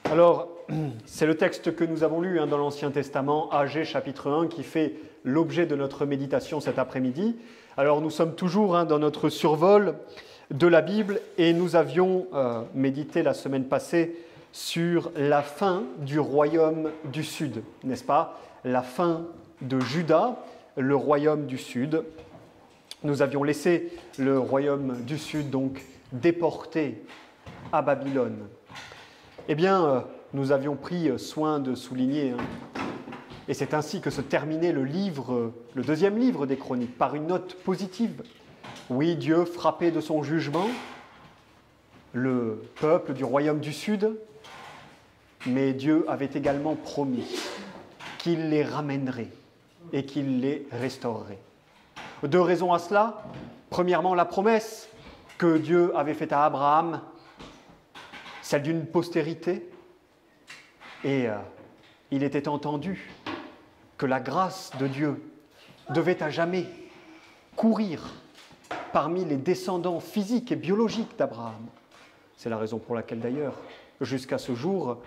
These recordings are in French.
Alors, c'est le texte que nous avons lu dans l'Ancien Testament, Agée chapitre 1, qui fait l'objet de notre méditation cet après-midi. Alors, nous sommes toujours dans notre survol de la Bible et nous avions médité la semaine passée sur la fin du royaume du Sud, n'est-ce pas? La fin de Juda, le royaume du Sud. Nous avions laissé le royaume du Sud donc déporté à Babylone. Eh bien, nous avions pris soin de souligner, et c'est ainsi que se terminait le deuxième livre des Chroniques, par une note positive. Oui, Dieu frappait de son jugement le peuple du royaume du Sud, mais Dieu avait également promis qu'il les ramènerait et qu'il les restaurerait. Deux raisons à cela. Premièrement, la promesse que Dieu avait faite à Abraham, celle d'une postérité, et il était entendu que la grâce de Dieu devait à jamais courir parmi les descendants physiques et biologiques d'Abraham. C'est la raison pour laquelle d'ailleurs, jusqu'à ce jour,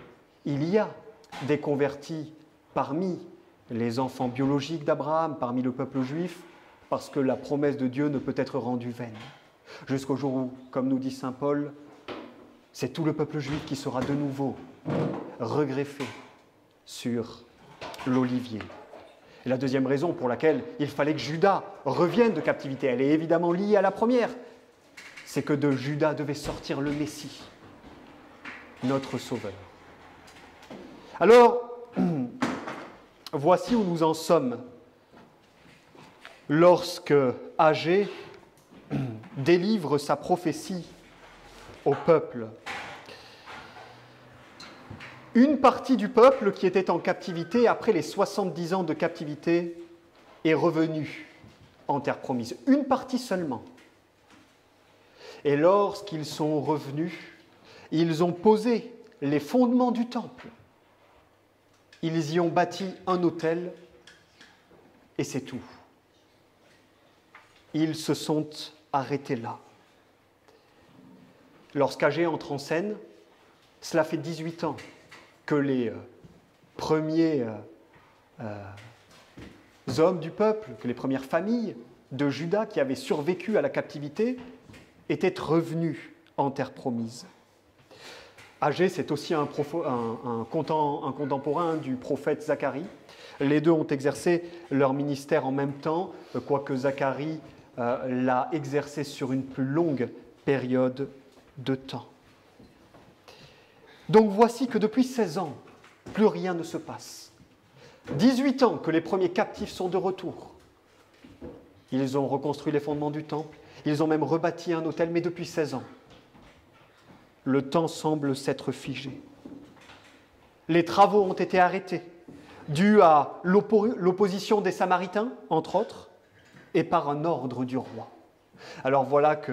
il y a des convertis parmi les enfants biologiques d'Abraham, parmi le peuple juif, parce que la promesse de Dieu ne peut être rendue vaine. Jusqu'au jour où, comme nous dit saint Paul, c'est tout le peuple juif qui sera de nouveau regreffé sur l'olivier. Et la deuxième raison pour laquelle il fallait que Juda revienne de captivité, elle est évidemment liée à la première, c'est que de Juda devait sortir le Messie, notre Sauveur. Alors, voici où nous en sommes lorsque Agée délivre sa prophétie au peuple. Une partie du peuple qui était en captivité après les 70 ans de captivité est revenue en terre promise. Une partie seulement. Et lorsqu'ils sont revenus, ils ont posé les fondements du temple. Ils y ont bâti un autel et c'est tout. Ils se sont arrêtés là. Lorsqu'Agée entre en scène, cela fait 18 ans que les premiers hommes du peuple, que les premières familles de Juda qui avaient survécu à la captivité étaient revenus en terre promise. Agée, c'est aussi un contemporain du prophète Zacharie. Les deux ont exercé leur ministère en même temps, quoique Zacharie l'a exercé sur une plus longue période de temps. Donc voici que depuis 16 ans, plus rien ne se passe. 18 ans que les premiers captifs sont de retour. Ils ont reconstruit les fondements du temple, ils ont même rebâti un autel, mais depuis 16 ans, le temps semble s'être figé. Les travaux ont été arrêtés, dus à l'opposition des Samaritains, entre autres, et par un ordre du roi. Alors voilà que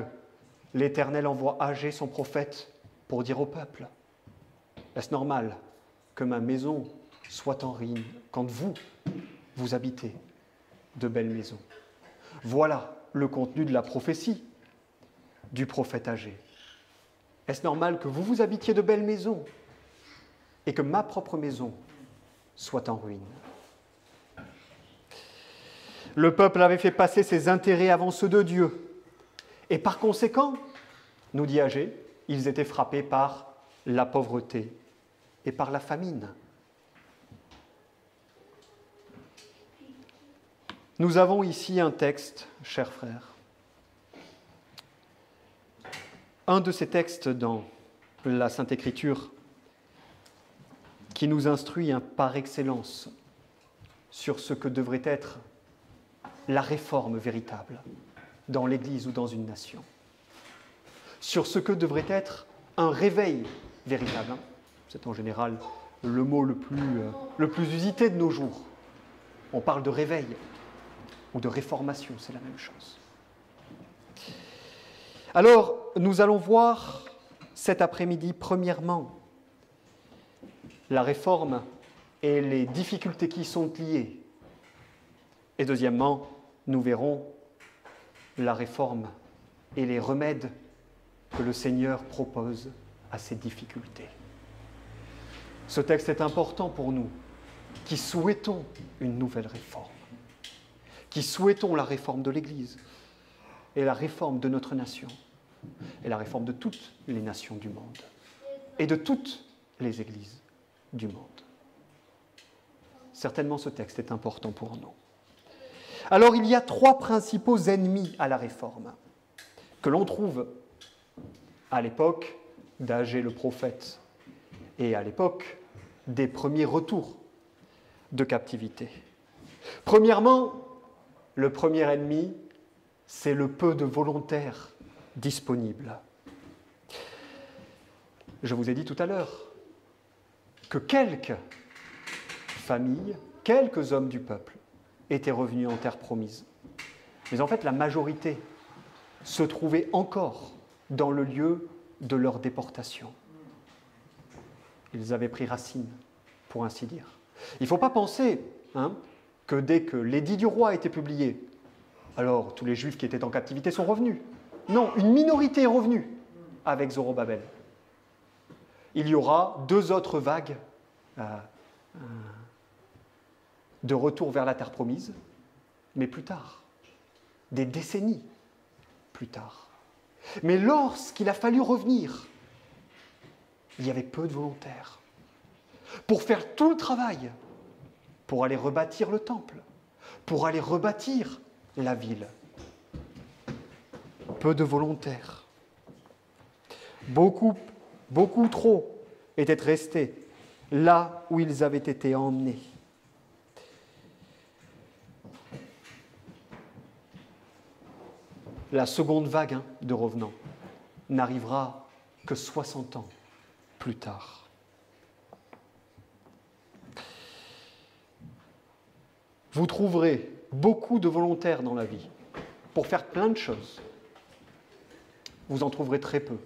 l'Éternel envoie Agée, son prophète, pour dire au peuple: est-ce normal que ma maison soit en ruine quand vous habitez de belles maisons? Voilà le contenu de la prophétie du prophète Agée. Est-ce normal que vous habitiez de belles maisons et que ma propre maison soit en ruine? Le peuple avait fait passer ses intérêts avant ceux de Dieu. Et par conséquent, nous dit Agée, ils étaient frappés par la pauvreté et par la famine. Nous avons ici un texte, chers frères. Un de ces textes dans la Sainte Écriture qui nous instruit par excellence sur ce que devrait être la réforme véritable dans l'Église ou dans une nation, sur ce que devrait être un réveil véritable. C'est en général le mot le plus usité de nos jours. On parle de réveil ou de réformation, c'est la même chose. Alors, nous allons voir cet après-midi, premièrement, la réforme et les difficultés qui y sont liées. Et deuxièmement, nous verrons la réforme et les remèdes que le Seigneur propose à ces difficultés. Ce texte est important pour nous, qui souhaitons une nouvelle réforme, qui souhaitons la réforme de l'Église et la réforme de notre nation et la réforme de toutes les nations du monde et de toutes les églises du monde. Certainement, ce texte est important pour nous. Alors, il y a 3 principaux ennemis à la réforme que l'on trouve à l'époque d'Agé le prophète et à l'époque des premiers retours de captivité. Premièrement, le premier ennemi, c'est le peu de volontaires disponibles. Je vous ai dit tout à l'heure que quelques familles, quelques hommes du peuple étaient revenus en terre promise. Mais en fait, la majorité se trouvait encore dans le lieu de leur déportation. Ils avaient pris racine, pour ainsi dire. Il ne faut pas penser que dès que l'édit du roi a été publié, alors tous les Juifs qui étaient en captivité sont revenus. Non, une minorité est revenue avec Zorobabel. Il y aura 2 autres vagues de retour vers la terre promise, mais plus tard, des décennies plus tard. Mais lorsqu'il a fallu revenir, il y avait peu de volontaires pour faire tout le travail, pour aller rebâtir le temple, pour aller rebâtir la ville. Peu de volontaires. Beaucoup trop étaient restés là où ils avaient été emmenés. La seconde vague de revenants n'arrivera que 60 ans plus tard. Vous trouverez beaucoup de volontaires dans la vie pour faire plein de choses. Vous en trouverez très peu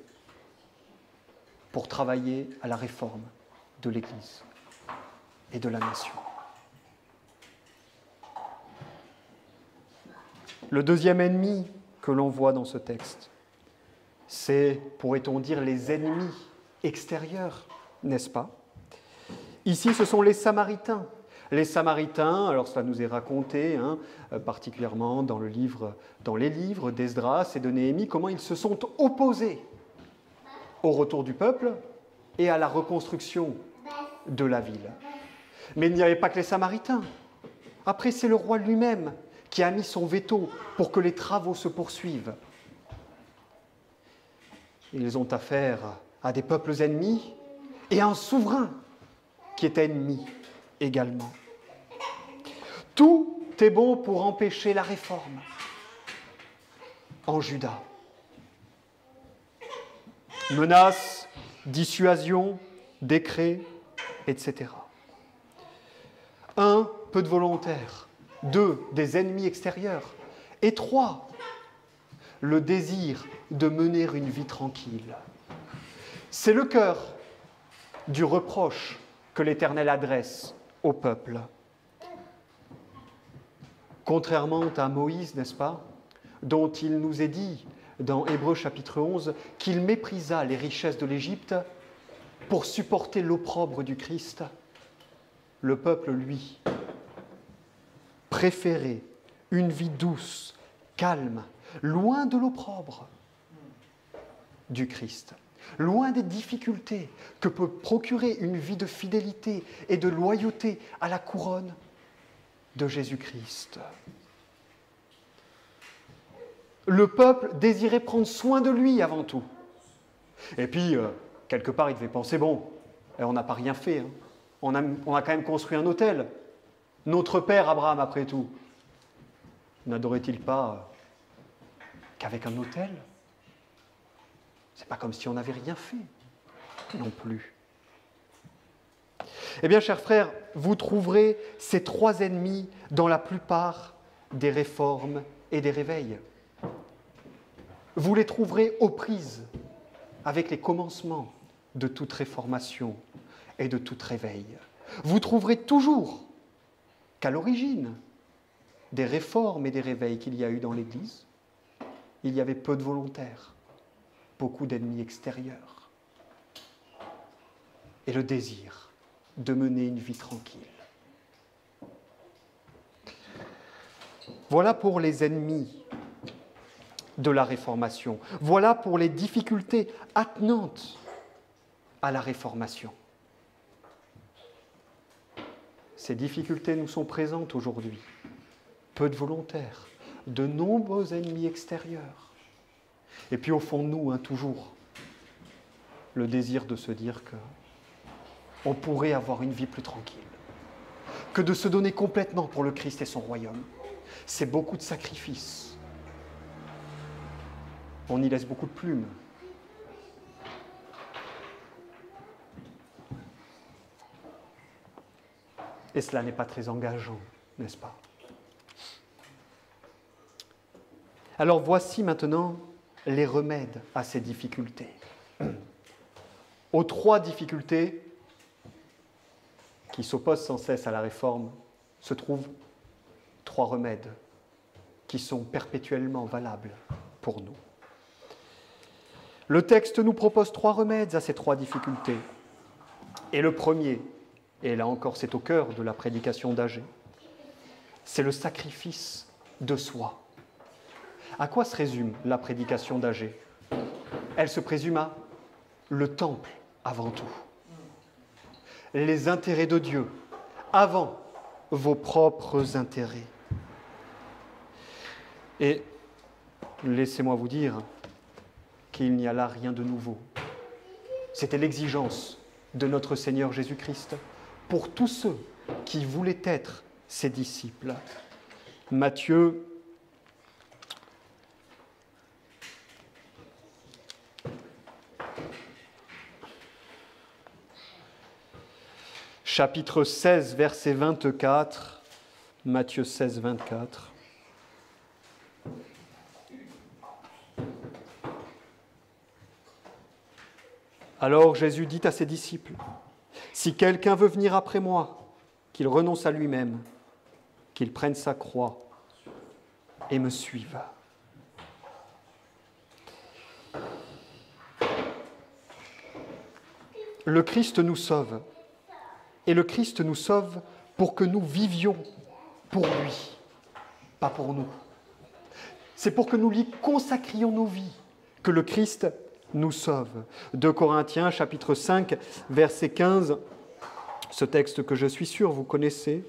pour travailler à la réforme de l'Église et de la nation. Le deuxième ennemi que l'on voit dans ce texte, c'est, pourrait-on dire, les ennemis extérieurs, n'est-ce pas? Ici, ce sont les Samaritains. Les Samaritains, alors cela nous est raconté, particulièrement dans les livres d'Esdras et de Néhémie, comment ils se sont opposés au retour du peuple et à la reconstruction de la ville. Mais il n'y avait pas que les Samaritains. Après, c'est le roi lui-même qui a mis son veto pour que les travaux se poursuivent. Ils ont affaire à des peuples ennemis et à un souverain qui est ennemi également. Tout est bon pour empêcher la réforme en Juda. Menaces, dissuasions, décrets, etc. 1, peu de volontaires. 2, des ennemis extérieurs. Et 3, le désir de mener une vie tranquille. C'est le cœur du reproche que l'Éternel adresse au peuple. Contrairement à Moïse, n'est-ce pas, dont il nous est dit dans Hébreux chapitre 11 qu'il méprisa les richesses de l'Égypte pour supporter l'opprobre du Christ, le peuple, lui, préférait une vie douce, calme, loin de l'opprobre du Christ, loin des difficultés que peut procurer une vie de fidélité et de loyauté à la couronne de Jésus-Christ. Le peuple désirait prendre soin de lui avant tout. Et puis, quelque part, il devait penser, bon, on n'a pas rien fait. On a quand même construit un autel. Notre père Abraham, après tout, n'adorait-il pas qu'avec un autel? C'est pas comme si on n'avait rien fait non plus. Eh bien, chers frères, vous trouverez ces 3 ennemis dans la plupart des réformes et des réveils. Vous les trouverez aux prises avec les commencements de toute réformation et de tout réveil. Vous trouverez toujours qu'à l'origine des réformes et des réveils qu'il y a eu dans l'Église, il y avait peu de volontaires, beaucoup d'ennemis extérieurs. Et le désir de mener une vie tranquille. Voilà pour les ennemis de la Réformation. Voilà pour les difficultés attenantes à la Réformation. Ces difficultés nous sont présentes aujourd'hui. Peu de volontaires, de nombreux ennemis extérieurs. Et puis au fond de nous, toujours, le désir de se dire qu'on pourrait avoir une vie plus tranquille, que de se donner complètement pour le Christ et son royaume. C'est beaucoup de sacrifices. On y laisse beaucoup de plumes. Et cela n'est pas très engageant, n'est-ce pas? Alors voici maintenant les remèdes à ces difficultés. Aux 3 difficultés qui s'opposent sans cesse à la réforme se trouvent 3 remèdes qui sont perpétuellement valables pour nous. Le texte nous propose 3 remèdes à ces 3 difficultés. Et le premier, et là encore c'est au cœur de la prédication d'Agé, c'est le sacrifice de soi. À quoi se résume la prédication d'Agé? Elle se présume à le temple avant tout. Les intérêts de Dieu avant vos propres intérêts. Et laissez-moi vous dire qu'il n'y a là rien de nouveau. C'était l'exigence de notre Seigneur Jésus-Christ pour tous ceux qui voulaient être ses disciples. Matthieu chapitre 16, verset 24, Matthieu 16, 24. Alors Jésus dit à ses disciples, « Si quelqu'un veut venir après moi, qu'il renonce à lui-même, qu'il prenne sa croix et me suive. » Le Christ nous sauve. Et le Christ nous sauve pour que nous vivions pour lui, pas pour nous. C'est pour que nous lui consacrions nos vies que le Christ nous sauve. 2 Corinthiens, chapitre 5, verset 15, ce texte que je suis sûr vous connaissez.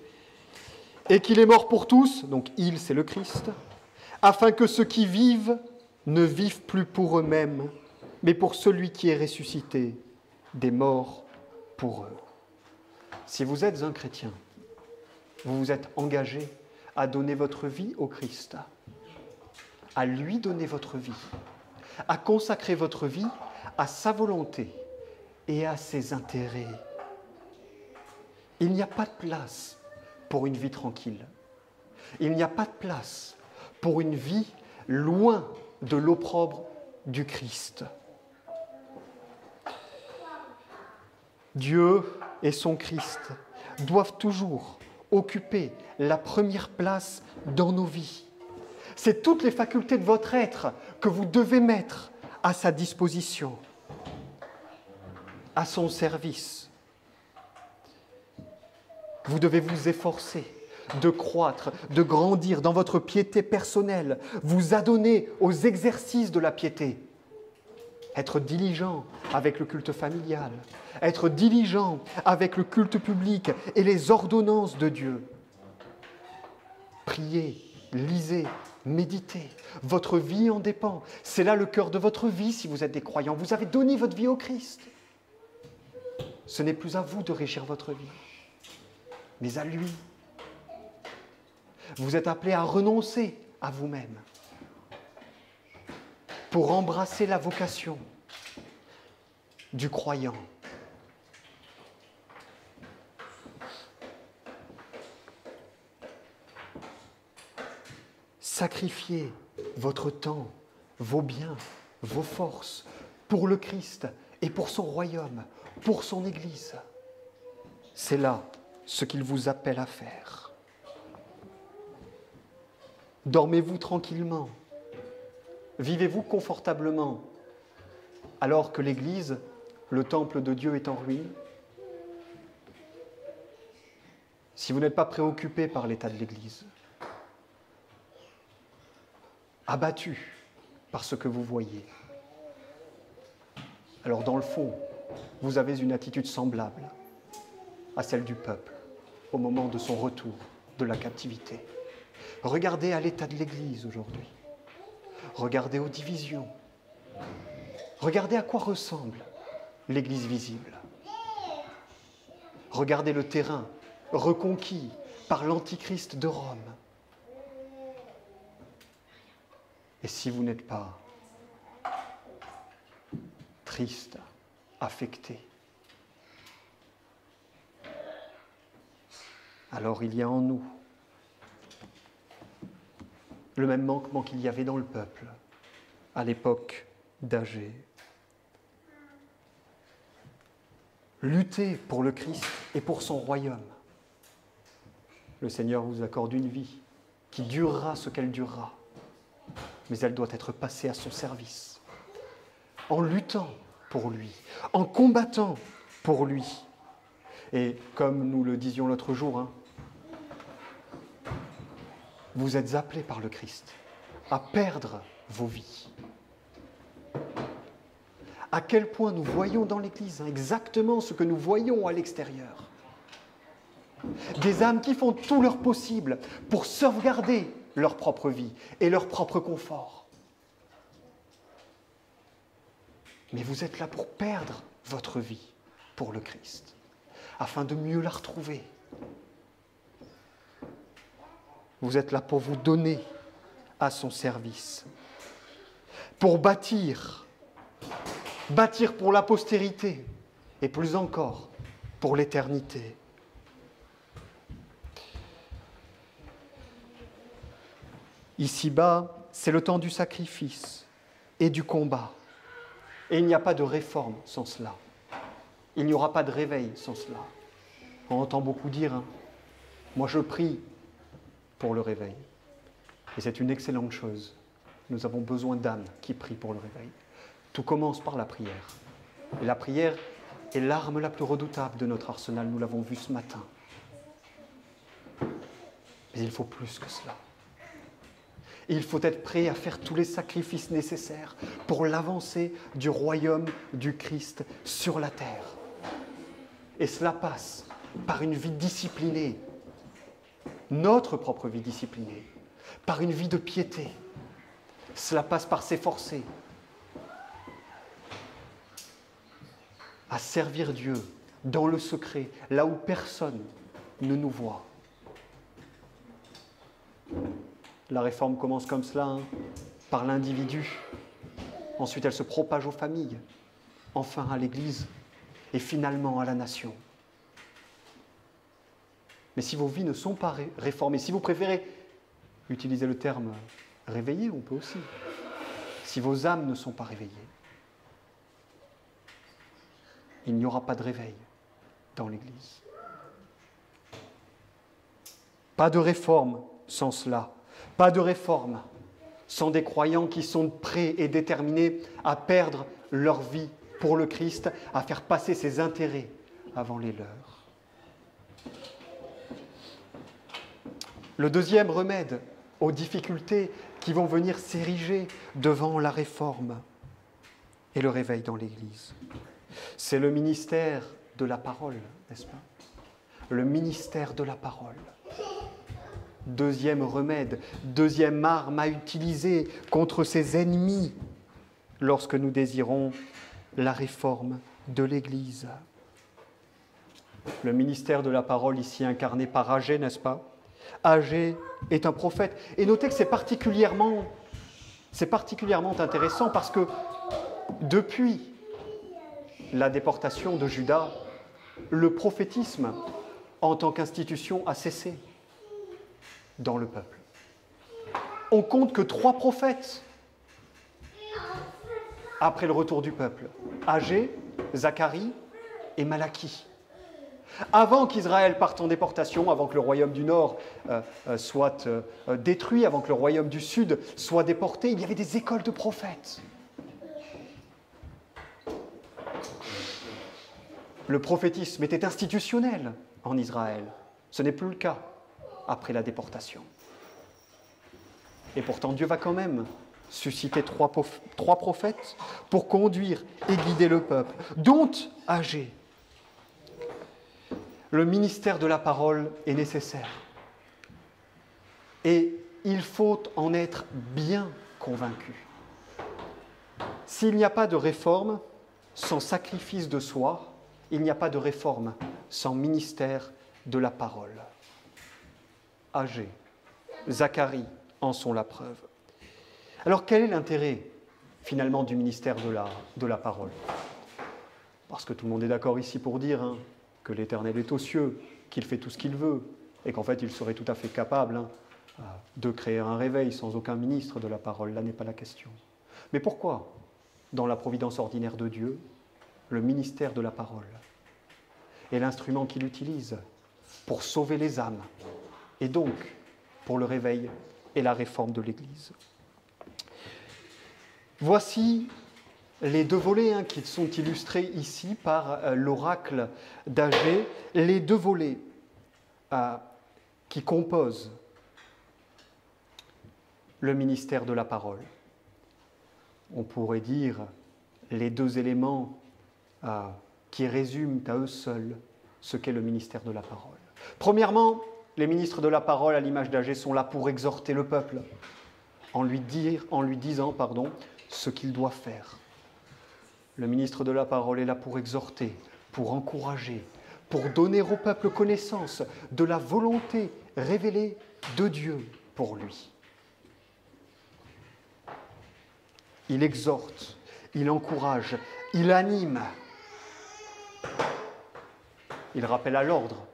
« Et qu'il est mort pour tous, donc il, c'est le Christ, afin que ceux qui vivent ne vivent plus pour eux-mêmes, mais pour celui qui est ressuscité des morts pour eux. » Si vous êtes un chrétien, vous vous êtes engagé à donner votre vie au Christ, à lui donner votre vie, à consacrer votre vie à sa volonté et à ses intérêts. Il n'y a pas de place pour une vie tranquille. Il n'y a pas de place pour une vie loin de l'opprobre du Christ. Dieu et son Christ doivent toujours occuper la première place dans nos vies. C'est toutes les facultés de votre être que vous devez mettre à sa disposition, à son service. Vous devez vous efforcer de croître, de grandir dans votre piété personnelle, vous adonner aux exercices de la piété. Être diligent avec le culte familial, être diligent avec le culte public et les ordonnances de Dieu. Priez, lisez, méditez. Votre vie en dépend. C'est là le cœur de votre vie si vous êtes des croyants. Vous avez donné votre vie au Christ. Ce n'est plus à vous de régir votre vie, mais à lui. Vous êtes appelés à renoncer à vous-même pour embrasser la vocation du croyant. Sacrifiez votre temps, vos biens, vos forces pour le Christ et pour son royaume, pour son Église. C'est là ce qu'il vous appelle à faire. Dormez-vous tranquillement, vivez-vous confortablement, alors que l'Église, le temple de Dieu, est en ruine? si vous n'êtes pas préoccupé par l'état de l'Église, abattu par ce que vous voyez, alors dans le fond, vous avez une attitude semblable à celle du peuple au moment de son retour de la captivité. Regardez à l'état de l'Église aujourd'hui. Regardez aux divisions. Regardez à quoi ressemble l'Église visible. Regardez le terrain reconquis par l'Antichrist de Rome. Et si vous n'êtes pas triste, affecté, alors il y a en nous le même manquement qu'il y avait dans le peuple à l'époque d'Agé. Luttez pour le Christ et pour son royaume. Le Seigneur vous accorde une vie qui durera ce qu'elle durera, mais elle doit être passée à son service, en luttant pour lui, en combattant pour lui. Et comme nous le disions l'autre jour, vous êtes appelés par le Christ à perdre vos vies. À quel point nous voyons dans l'Église exactement ce que nous voyons à l'extérieur. Des âmes qui font tout leur possible pour sauvegarder leur propre vie et leur propre confort. Mais vous êtes là pour perdre votre vie pour le Christ, afin de mieux la retrouver. Vous êtes là pour vous donner à son service, pour bâtir pour la postérité et plus encore pour l'éternité. Ici-bas, c'est le temps du sacrifice et du combat. Et il n'y a pas de réforme sans cela. Il n'y aura pas de réveil sans cela. On entend beaucoup dire, moi je prie pour le réveil. Et c'est une excellente chose. Nous avons besoin d'âmes qui prient pour le réveil. Tout commence par la prière. Et la prière est l'arme la plus redoutable de notre arsenal. Nous l'avons vu ce matin. Mais il faut plus que cela. Et il faut être prêt à faire tous les sacrifices nécessaires pour l'avancée du royaume du Christ sur la terre. Et cela passe par une vie disciplinée, notre propre vie disciplinée, par une vie de piété. Cela passe par s'efforcer à servir Dieu dans le secret, là où personne ne nous voit. La réforme commence comme cela, par l'individu. Ensuite, elle se propage aux familles, enfin à l'Église et finalement à la nation. Mais si vos vies ne sont pas réformées, si vous préférez utiliser le terme réveillé, on peut aussi. Si vos âmes ne sont pas réveillées, il n'y aura pas de réveil dans l'Église. Pas de réforme sans cela. Pas de réforme sans des croyants qui sont prêts et déterminés à perdre leur vie pour le Christ, à faire passer ses intérêts avant les leurs. Le deuxième remède aux difficultés qui vont venir s'ériger devant la réforme et le réveil dans l'Église, c'est le ministère de la parole, n'est-ce pas? Le ministère de la parole. Deuxième remède, deuxième arme à utiliser contre ses ennemis lorsque nous désirons la réforme de l'Église. Le ministère de la parole ici incarné par Agé, n'est-ce pas? Agé est un prophète. Et notez que c'est particulièrement intéressant parce que depuis la déportation de Juda, le prophétisme en tant qu'institution a cessé dans le peuple. On compte que 3 prophètes après le retour du peuple. Agé, Zacharie et Malachie. Avant qu'Israël parte en déportation, avant que le royaume du Nord soit détruit, avant que le royaume du Sud soit déporté, il y avait des écoles de prophètes. Le prophétisme était institutionnel en Israël. Ce n'est plus le cas après la déportation. Et pourtant, Dieu va quand même susciter trois prophètes pour conduire et guider le peuple, dont Agé. Le ministère de la parole est nécessaire. Et il faut en être bien convaincu. S'il n'y a pas de réforme sans sacrifice de soi, il n'y a pas de réforme sans ministère de la parole. Agé, Zacharie en sont la preuve. Alors quel est l'intérêt finalement du ministère de la parole? Parce que tout le monde est d'accord ici pour dire que l'Éternel est aux cieux, qu'il fait tout ce qu'il veut, et qu'en fait il serait tout à fait capable de créer un réveil sans aucun ministre de la parole. Là n'est pas la question. Mais pourquoi, dans la providence ordinaire de Dieu, le ministère de la parole est l'instrument qu'il utilise pour sauver les âmes, et donc pour le réveil et la réforme de l'Église? Voici les deux volets qui sont illustrés ici par l'oracle d'Agé, les deux volets qui composent le ministère de la parole. On pourrait dire les deux éléments qui résument à eux seuls ce qu'est le ministère de la parole. Premièrement, les ministres de la parole, à l'image d'Agé, sont là pour exhorter le peuple, en lui disant ce qu'il doit faire. Le ministre de la parole est là pour exhorter, pour encourager, pour donner au peuple connaissance de la volonté révélée de Dieu pour lui. Il exhorte, il encourage, il anime. Il rappelle à l'ordre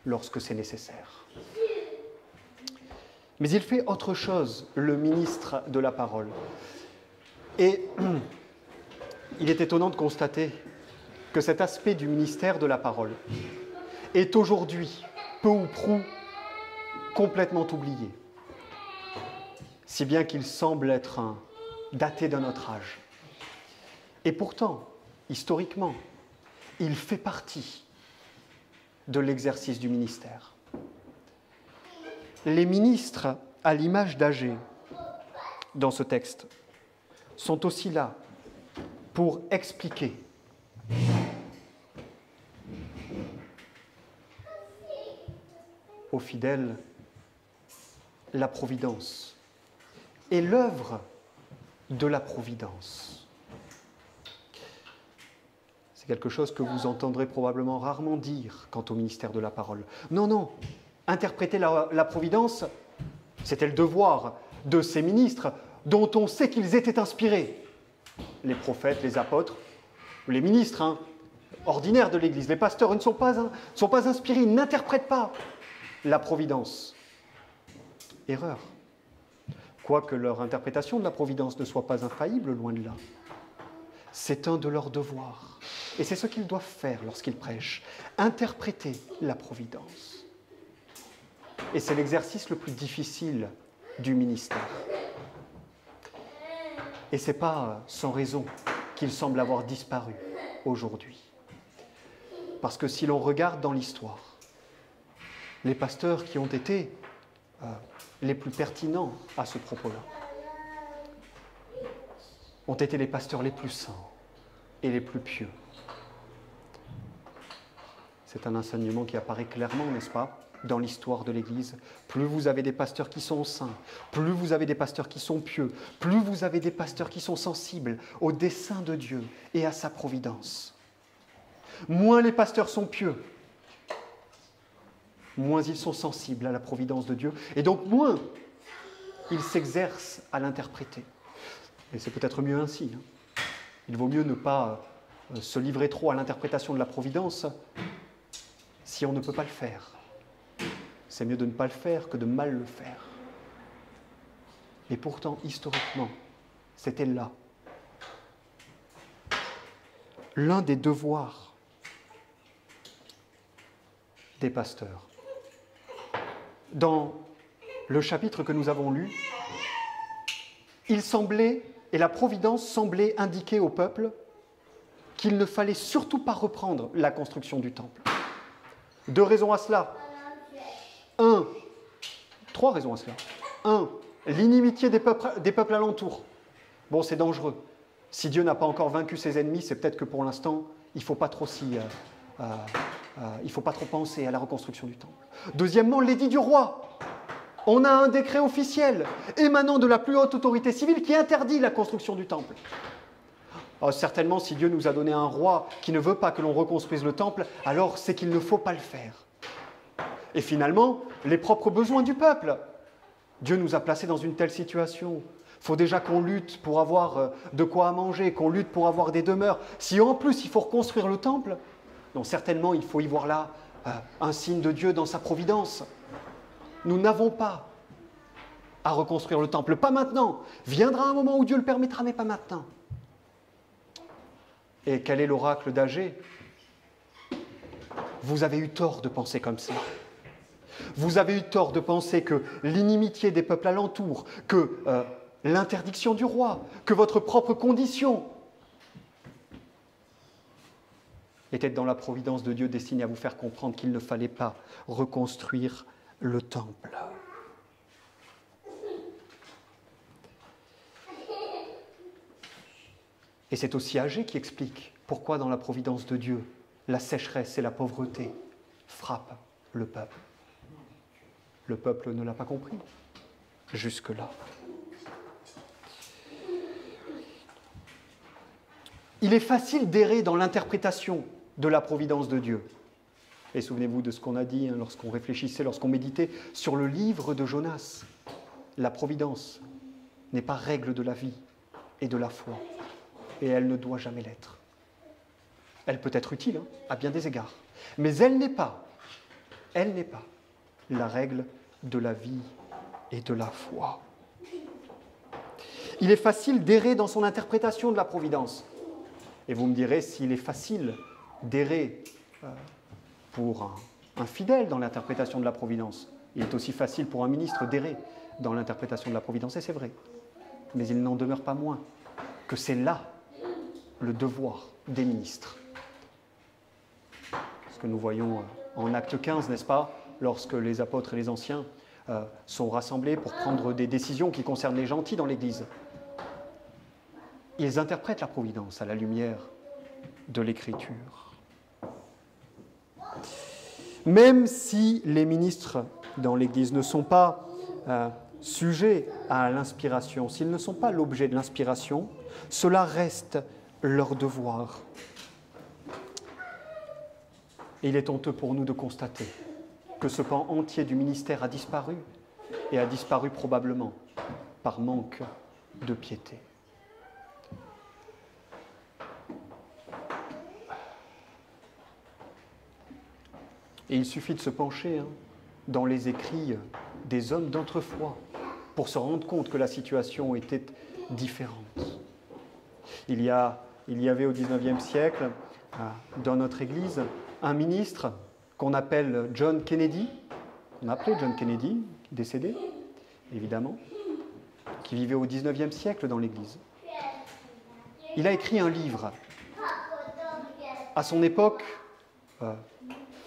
lorsque c'est nécessaire. Mais il fait autre chose, le ministre de la parole. Et il est étonnant de constater que cet aspect du ministère de la parole est aujourd'hui, peu ou prou, complètement oublié. Si bien qu'il semble être daté d'un autre âge. Et pourtant, historiquement, il fait partie de l'exercice du ministère. Les ministres, à l'image d'Agé, dans ce texte, sont aussi là pour expliquer aux fidèles la providence et l'œuvre de la providence. C'est quelque chose que vous entendrez probablement rarement dire quant au ministère de la parole. Non, interpréter la providence, c'était le devoir de ces ministres dont on sait qu'ils étaient inspirés. Les prophètes, les apôtres, les ministres ordinaires de l'Église, les pasteurs ne sont pas inspirés, ils n'interprètent pas la providence. Erreur. Quoique leur interprétation de la providence ne soit pas infaillible, loin de là. C'est un de leurs devoirs. Et c'est ce qu'ils doivent faire lorsqu'ils prêchent, interpréter la providence. Et c'est l'exercice le plus difficile du ministère. Et ce n'est pas sans raison qu'il semble avoir disparu aujourd'hui. Parce que si l'on regarde dans l'histoire, les pasteurs qui ont été les plus pertinents à ce propos-là ont été les pasteurs les plus saints et les plus pieux. C'est un enseignement qui apparaît clairement, n'est-ce pas, dans l'histoire de l'Église. Plus vous avez des pasteurs qui sont saints, plus vous avez des pasteurs qui sont pieux, plus vous avez des pasteurs qui sont sensibles au dessein de Dieu et à sa providence. Moins les pasteurs sont pieux, moins ils sont sensibles à la providence de Dieu, et donc moins ils s'exercent à l'interpréter. Et c'est peut-être mieux ainsi. Il vaut mieux ne pas se livrer trop à l'interprétation de la providence si on ne peut pas le faire. C'est mieux de ne pas le faire que de mal le faire. Et pourtant, historiquement, c'était là. L'un des devoirs des pasteurs. Dans le chapitre que nous avons lu, il semblait, et la providence semblait indiquer au peuple qu'il ne fallait surtout pas reprendre la construction du temple. Deux raisons à cela. Trois raisons à cela. 1, l'inimitié des peuples alentours. Bon, c'est dangereux. Si Dieu n'a pas encore vaincu ses ennemis, c'est peut-être que pour l'instant, il ne faut pas trop penser à la reconstruction du temple. Deuxièmement, l'édit du roi. On a un décret officiel émanant de la plus haute autorité civile qui interdit la construction du temple. Alors, certainement, si Dieu nous a donné un roi qui ne veut pas que l'on reconstruise le temple, alors c'est qu'il ne faut pas le faire. Et finalement, les propres besoins du peuple. Dieu nous a placés dans une telle situation. Il faut déjà qu'on lutte pour avoir de quoi à manger, qu'on lutte pour avoir des demeures. Si en plus il faut reconstruire le temple, donc certainement il faut y voir là un signe de Dieu dans sa providence. Nous n'avons pas à reconstruire le temple, pas maintenant. Viendra un moment où Dieu le permettra, mais pas maintenant. Et quel est l'oracle d'Agé? Vous avez eu tort de penser comme ça. Vous avez eu tort de penser que l'inimitié des peuples alentours, que l'interdiction du roi, que votre propre condition était dans la providence de Dieu destinée à vous faire comprendre qu'il ne fallait pas reconstruire le temple. Et c'est aussi Agé qui explique pourquoi dans la providence de Dieu, la sécheresse et la pauvreté frappent le peuple. Le peuple ne l'a pas compris jusque-là. Il est facile d'errer dans l'interprétation de la providence de Dieu. Et souvenez-vous de ce qu'on a dit lorsqu'on réfléchissait, lorsqu'on méditait sur le livre de Jonas. La providence n'est pas règle de la vie et de la foi. Et elle ne doit jamais l'être. Elle peut être utile à bien des égards. Mais elle n'est pas la règle de la vie et de la foi. Il est facile d'errer dans son interprétation de la providence. Et vous me direz, s'il est facile d'errer pour un fidèle dans l'interprétation de la providence, il est aussi facile pour un ministre d'errer dans l'interprétation de la providence, et c'est vrai. Mais il n'en demeure pas moins que c'est là le devoir des ministres. Ce que nous voyons en Acte 15, n'est-ce pas, lorsque les apôtres et les anciens sont rassemblés pour prendre des décisions qui concernent les gentils dans l'Église. Ils interprètent la providence à la lumière de l'Écriture. Même si les ministres dans l'Église ne sont pas sujets à l'inspiration, s'ils ne sont pas l'objet de l'inspiration, cela reste leur devoir. Et il est honteux pour nous de constater que ce pan entier du ministère a disparu, et a disparu probablement par manque de piété. Et il suffit de se pencher dans les écrits des hommes d'autrefois pour se rendre compte que la situation était différente. Il y avait au XIXe siècle, dans notre Église, un ministre qu'on appelle John Kennedy, qu'on appelait John Kennedy, décédé, évidemment, qui vivait au XIXe siècle dans l'Église. Il a écrit un livre. À son époque,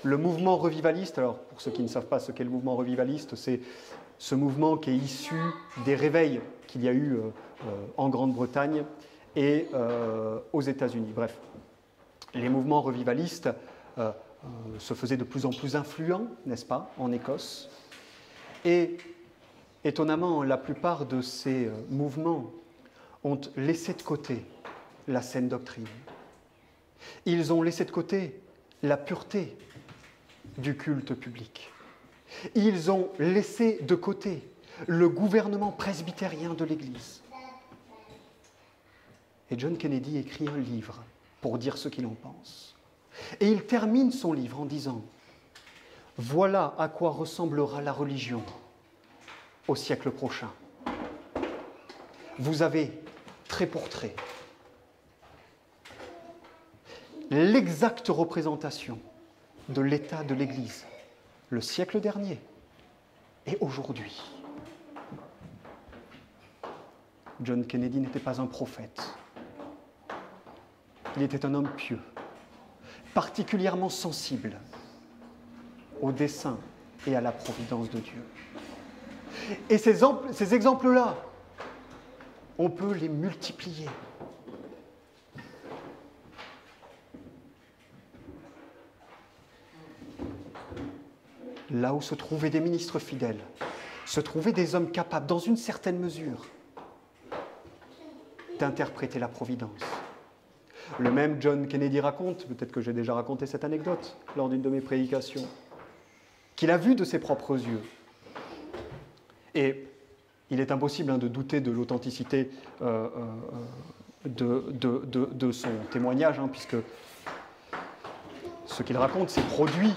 le mouvement revivaliste, alors pour ceux qui ne savent pas ce qu'est le mouvement revivaliste, c'est ce mouvement qui est issu des réveils qu'il y a eu en Grande-Bretagne et aux États-Unis. Bref, les mouvements revivalistes se faisaient de plus en plus influents, n'est-ce pas, en Écosse. Et étonnamment, la plupart de ces mouvements ont laissé de côté la saine doctrine. Ils ont laissé de côté la pureté du culte public. Ils ont laissé de côté le gouvernement presbytérien de l'Église. Et John Kennedy écrit un livre pour dire ce qu'il en pense. Et il termine son livre en disant « Voilà à quoi ressemblera la religion au siècle prochain. Vous avez, trait pour trait, l'exacte représentation de l'état de l'Église, le siècle dernier et aujourd'hui. » John Kennedy n'était pas un prophète. Il était un homme pieux, particulièrement sensible au dessein et à la providence de Dieu. Et ces exemples-là, on peut les multiplier. Là où se trouvaient des ministres fidèles, se trouvaient des hommes capables, dans une certaine mesure, d'interpréter la providence. Le même John Kennedy raconte, peut-être que j'ai déjà raconté cette anecdote lors d'une de mes prédications, qu'il a vu de ses propres yeux. Et il est impossible de douter de l'authenticité de son témoignage, puisque ce qu'il raconte s'est produit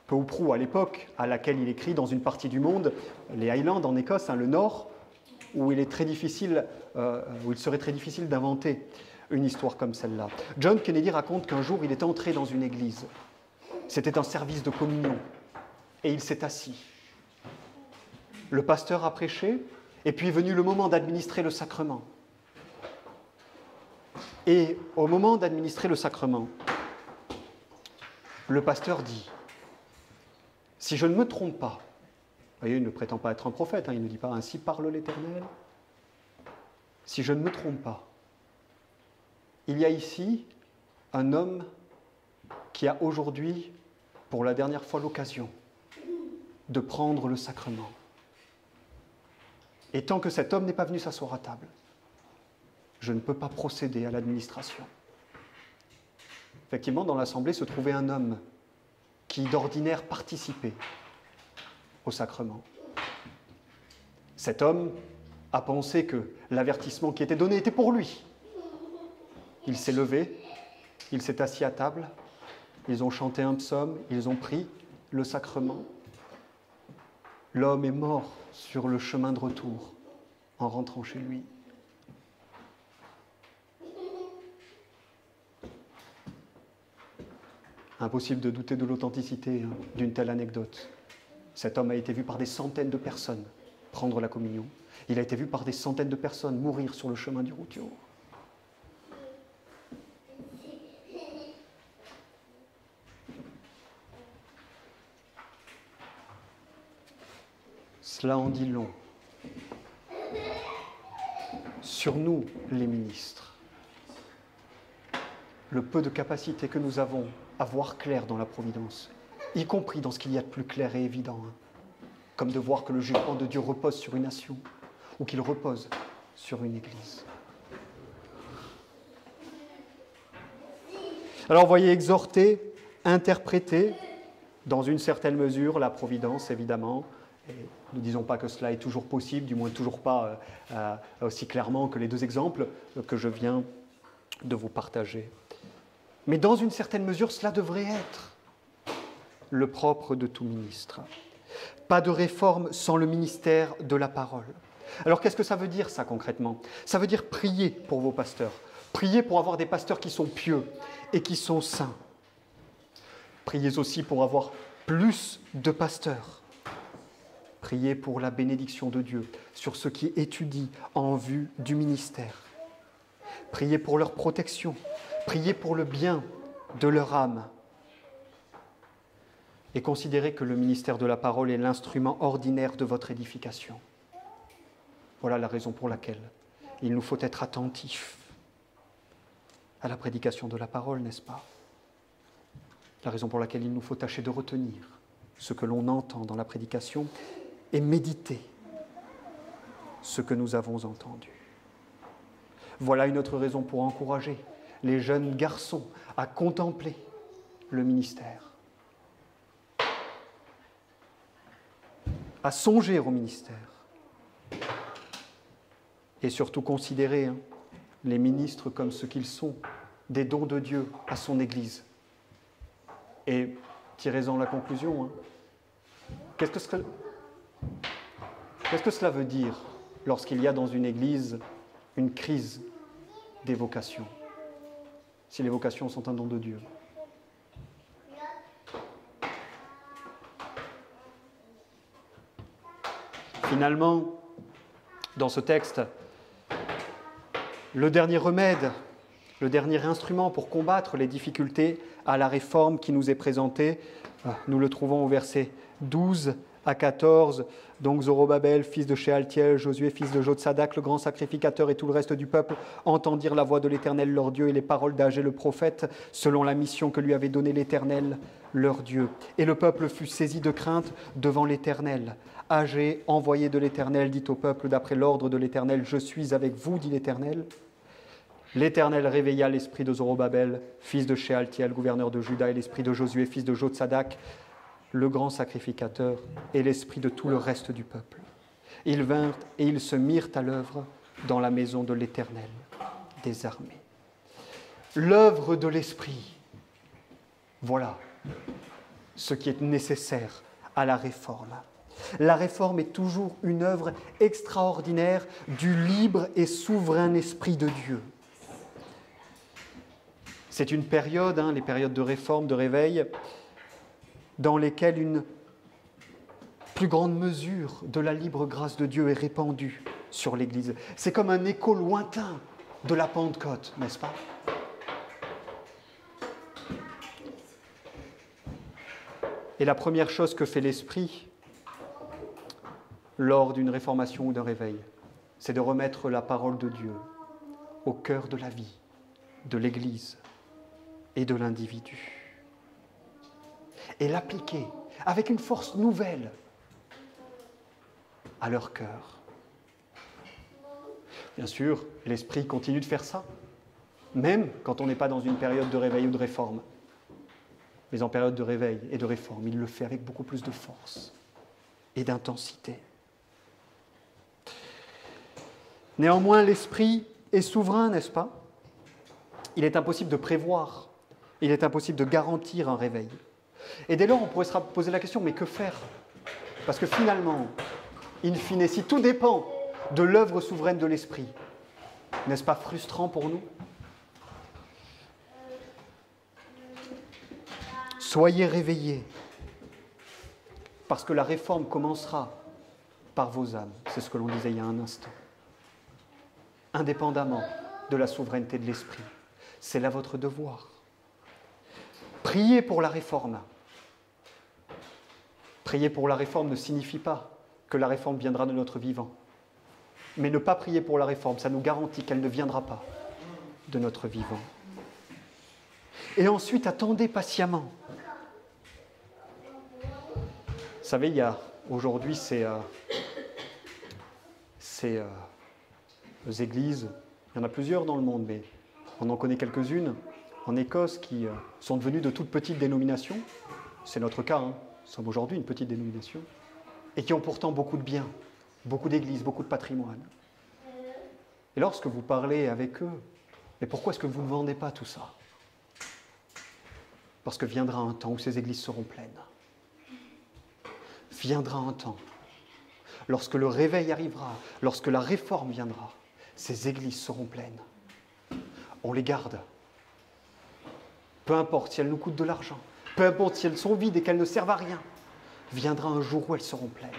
peu ou prou à l'époque à laquelle il écrit dans une partie du monde, les Highlands en Écosse, le nord, où il serait très difficile d'inventer une histoire comme celle-là. John Kennedy raconte qu'un jour, il est entré dans une église. C'était un service de communion. Et il s'est assis. Le pasteur a prêché, et puis est venu le moment d'administrer le sacrement. Et au moment d'administrer le sacrement, le pasteur dit, si je ne me trompe pas, vous voyez, il ne prétend pas être un prophète, il ne dit pas « Ainsi parle l'Éternel ». Si je ne me trompe pas, il y a ici un homme qui a aujourd'hui, pour la dernière fois, l'occasion de prendre le sacrement. Et tant que cet homme n'est pas venu s'asseoir à table, je ne peux pas procéder à l'administration. Effectivement, dans l'assemblée se trouvait un homme qui, d'ordinaire, participait au sacrement. Cet homme a pensé que l'avertissement qui était donné était pour lui. Il s'est levé, il s'est assis à table, ils ont chanté un psaume, ils ont pris le sacrement. L'homme est mort sur le chemin de retour en rentrant chez lui. Impossible de douter de l'authenticité d'une telle anecdote. Cet homme a été vu par des centaines de personnes prendre la communion. Il a été vu par des centaines de personnes mourir sur le chemin du retour. Cela en dit long sur nous, les ministres. Le peu de capacité que nous avons à voir clair dans la providence, y compris dans ce qu'il y a de plus clair et évident, comme de voir que le jugement de Dieu repose sur une nation ou qu'il repose sur une église. Alors, vous voyez, exhorter, interpréter, dans une certaine mesure, la providence, évidemment. Et nous ne disons pas que cela est toujours possible, du moins toujours pas aussi clairement que les deux exemples que je viens de vous partager. Mais dans une certaine mesure, cela devrait être le propre de tout ministre. Pas de réforme sans le ministère de la parole. Alors qu'est-ce que ça veut dire, ça, concrètement? Ça veut dire prier pour vos pasteurs. Priez pour avoir des pasteurs qui sont pieux et qui sont saints. Priez aussi pour avoir plus de pasteurs. Priez pour la bénédiction de Dieu sur ceux qui étudient en vue du ministère. Priez pour leur protection. Priez pour le bien de leur âme. Et considérez que le ministère de la parole est l'instrument ordinaire de votre édification. Voilà la raison pour laquelle il nous faut être attentifs à la prédication de la parole, n'est-ce pas? La raison pour laquelle il nous faut tâcher de retenir ce que l'on entend dans la prédication et méditer ce que nous avons entendu. Voilà une autre raison pour encourager les jeunes garçons à contempler le ministère, à songer au ministère et surtout considérer les ministres comme ce qu'ils sont, des dons de Dieu à son Église. Et tirez-en la conclusion. Qu'est-ce que cela veut dire lorsqu'il y a dans une Église une crise des vocations, si les vocations sont un don de Dieu? Finalement, dans ce texte, le dernier remède, le dernier instrument pour combattre les difficultés à la réforme qui nous est présenté Nous le trouvons au verset 12 à 14. Donc Zorobabel, fils de Shealtiel, Josué, fils de Jotsadak, le grand sacrificateur et tout le reste du peuple entendirent la voix de l'Éternel leur Dieu et les paroles d'Agé le prophète, selon la mission que lui avait donnée l'Éternel leur Dieu. Et le peuple fut saisi de crainte devant l'Éternel. Agé, envoyé de l'Éternel, dit au peuple d'après l'ordre de l'Éternel, « Je suis avec vous, dit l'Éternel. » L'Éternel réveilla l'esprit de Zorobabel, fils de Shealtiel, gouverneur de Juda, et l'esprit de Josué, fils de Jotsadak, le grand sacrificateur, et l'esprit de tout le reste du peuple. Ils vinrent et ils se mirent à l'œuvre dans la maison de l'Éternel des armées. L'œuvre de l'esprit, voilà ce qui est nécessaire à la réforme. La réforme est toujours une œuvre extraordinaire du libre et souverain esprit de Dieu. C'est une période, les périodes de réforme, de réveil, dans lesquelles une plus grande mesure de la libre grâce de Dieu est répandue sur l'Église. C'est comme un écho lointain de la Pentecôte, n'est-ce pas? Et la première chose que fait l'Esprit lors d'une réformation ou d'un réveil, c'est de remettre la parole de Dieu au cœur de la vie, de l'Église et de l'individu. Et l'appliquer avec une force nouvelle à leur cœur. Bien sûr, l'Esprit continue de faire ça, même quand on n'est pas dans une période de réveil ou de réforme. Mais en période de réveil et de réforme, il le fait avec beaucoup plus de force et d'intensité. Néanmoins, l'Esprit est souverain, n'est-ce pas? Il est impossible de prévoir, il est impossible de garantir un réveil. Et dès lors, on pourrait se poser la question, mais que faire? Parce que finalement, in fine, si tout dépend de l'œuvre souveraine de l'Esprit, n'est-ce pas frustrant pour nous? Soyez réveillés, parce que la réforme commencera par vos âmes. C'est ce que l'on disait il y a un instant. Indépendamment de la souveraineté de l'Esprit. C'est là votre devoir. Prier pour la réforme. Prier pour la réforme ne signifie pas que la réforme viendra de notre vivant. Mais ne pas prier pour la réforme, ça nous garantit qu'elle ne viendra pas de notre vivant. Et ensuite, attendez patiemment. Vous savez, aujourd'hui, ces églises, il y en a plusieurs dans le monde, mais on en connaît quelques-unes en Écosse qui sont devenues de toutes petites dénominations. C'est notre cas, Nous sommes aujourd'hui une petite dénomination. Et qui ont pourtant beaucoup de biens, beaucoup d'églises, beaucoup de patrimoine. Et lorsque vous parlez avec eux, mais pourquoi est-ce que vous ne vendez pas tout ça? Parce que viendra un temps où ces églises seront pleines. Viendra un temps, lorsque le réveil arrivera, lorsque la réforme viendra, ces églises seront pleines. On les garde. Peu importe si elles nous coûtent de l'argent, peu importe si elles sont vides et qu'elles ne servent à rien, viendra un jour où elles seront pleines.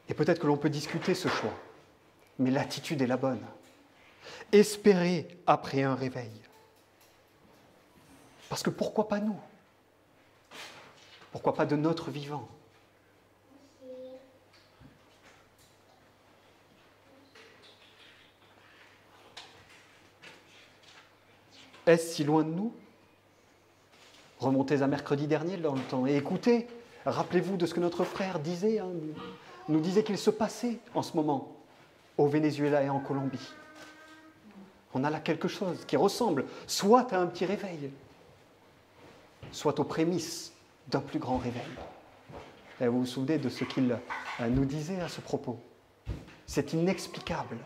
Et peut-être que l'on peut discuter ce choix, mais l'attitude est la bonne. Espérer après un réveil. Parce que pourquoi pas nous? Pourquoi pas de notre vivant? Est-ce si loin de nous? Remontez à mercredi dernier dans le temps et écoutez, rappelez-vous de ce que notre frère disait, nous disait qu'il se passait en ce moment au Venezuela et en Colombie. On a là quelque chose qui ressemble soit à un petit réveil, soit aux prémices d'un plus grand réveil. Et vous vous souvenez de ce qu'il nous disait à ce propos? C'est inexplicable.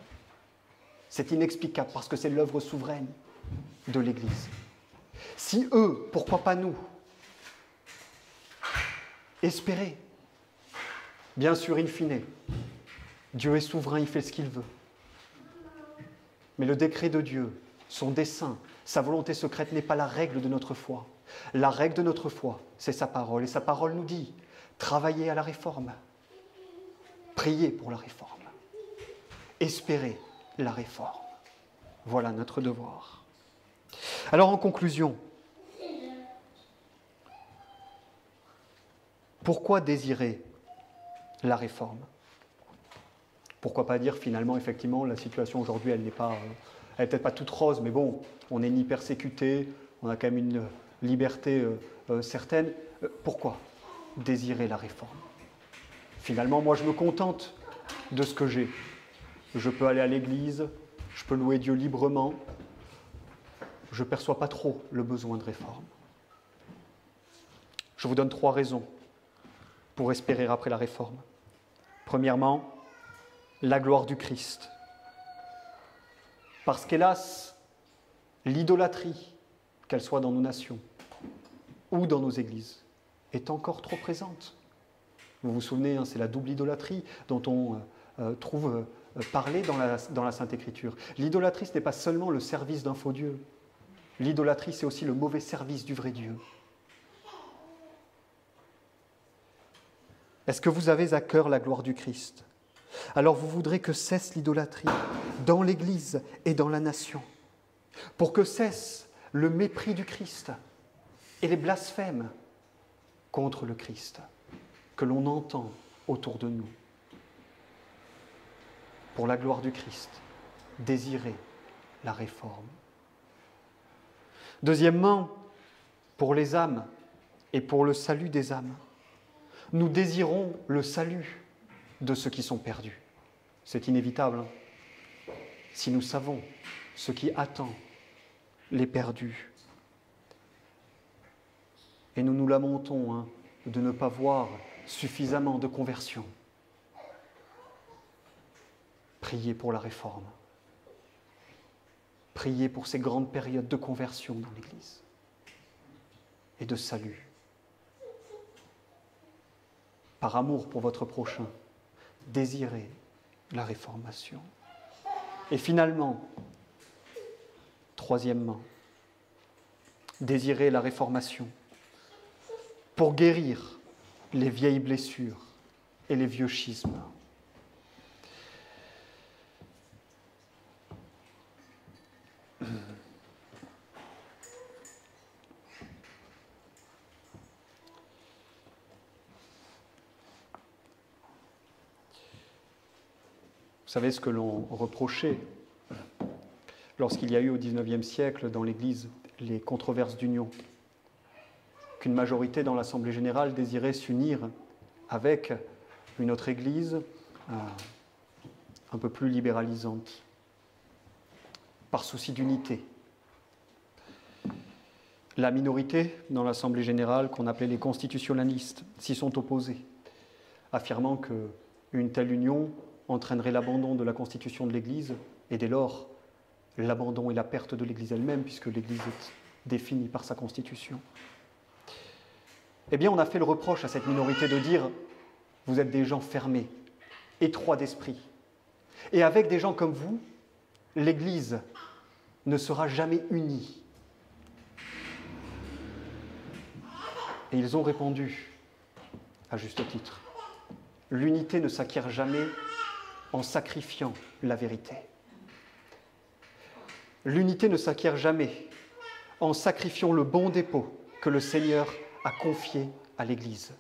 C'est inexplicable parce que c'est l'œuvre souveraine de l'Église. Si eux, pourquoi pas nous? Espérez. Bien sûr, in fine, Dieu est souverain, il fait ce qu'il veut. Mais le décret de Dieu, son dessein, sa volonté secrète n'est pas la règle de notre foi. La règle de notre foi, c'est sa parole. Et sa parole nous dit, travaillez à la réforme. Priez pour la réforme. Espérez la réforme. Voilà notre devoir. Alors en conclusion, Pourquoi désirer la réforme? Pourquoi pas dire finalement, effectivement, la situation aujourd'hui, elle n'est peut-être pas toute rose, mais bon, on n'est ni persécuté, on a quand même une liberté certaine. Pourquoi désirer la réforme? Finalement, moi, je me contente de ce que j'ai. Je peux aller à l'église, je peux louer Dieu librement. Je ne perçois pas trop le besoin de réforme. Je vous donne 3 raisons pour espérer après la réforme. Premièrement, la gloire du Christ. Parce qu'hélas, l'idolâtrie, qu'elle soit dans nos nations ou dans nos églises, est encore trop présente. Vous vous souvenez, c'est la double idolâtrie dont on trouve parler dans la Sainte Écriture. L'idolâtrie, ce n'est pas seulement le service d'un faux Dieu. L'idolâtrie, c'est aussi le mauvais service du vrai Dieu. Est-ce que vous avez à cœur la gloire du Christ? Alors vous voudrez que cesse l'idolâtrie dans l'Église et dans la nation, pour que cesse le mépris du Christ et les blasphèmes contre le Christ que l'on entend autour de nous. Pour la gloire du Christ, désirez la réforme. Deuxièmement, pour les âmes et pour le salut des âmes, nous désirons le salut de ceux qui sont perdus. C'est inévitable. Si nous savons ce qui attend les perdus. Et nous nous lamentons de ne pas voir suffisamment de conversions. Priez pour la réforme. Priez pour ces grandes périodes de conversion dans l'Église et de salut. Par amour pour votre prochain, désirez la réformation. Et finalement, troisièmement, désirez la réformation pour guérir les vieilles blessures et les vieux schismes. Vous savez ce que l'on reprochait lorsqu'il y a eu au XIXe siècle dans l'Église les controverses d'union, qu'une majorité dans l'Assemblée générale désirait s'unir avec une autre Église un peu plus libéralisante, par souci d'unité. La minorité dans l'Assemblée générale, qu'on appelait les constitutionnalistes, s'y sont opposés, affirmant qu'une telle union entraînerait l'abandon de la constitution de l'Église et dès lors l'abandon et la perte de l'Église elle-même, puisque l'Église est définie par sa constitution. Eh bien, on a fait le reproche à cette minorité de dire « Vous êtes des gens fermés, étroits d'esprit. Et avec des gens comme vous, l'Église ne sera jamais unie. » Et ils ont répondu, à juste titre, « L'unité ne s'acquiert jamais en sacrifiant la vérité. L'unité ne s'acquiert jamais en sacrifiant le bon dépôt que le Seigneur a confié à l'Église.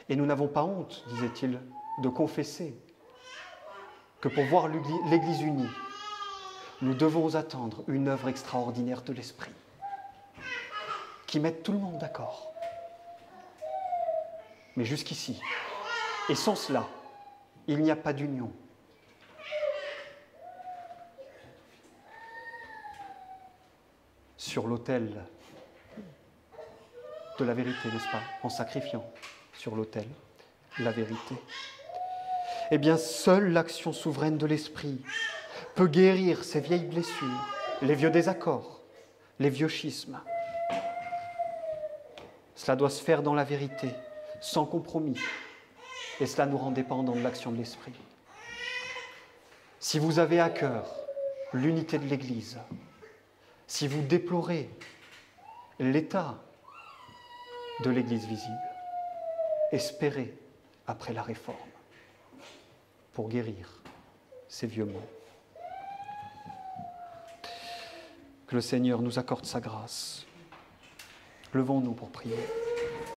Et nous n'avons pas honte, disait-il, de confesser que pour voir l'Église unie, nous devons attendre une œuvre extraordinaire de l'Esprit qui mette tout le monde d'accord. Mais jusqu'ici, et sans cela, il n'y a pas d'union. Sur l'autel de la vérité, n'est-ce pas? En sacrifiant sur l'autel la vérité. Eh bien, seule l'action souveraine de l'Esprit peut guérir ces vieilles blessures, les vieux désaccords, les vieux schismes. Cela doit se faire dans la vérité, sans compromis. Et cela nous rend dépendants de l'action de l'Esprit. Si vous avez à cœur l'unité de l'Église, si vous déplorez l'état de l'Église visible, espérez après la réforme pour guérir ces vieux maux. Que le Seigneur nous accorde sa grâce. Levons-nous pour prier.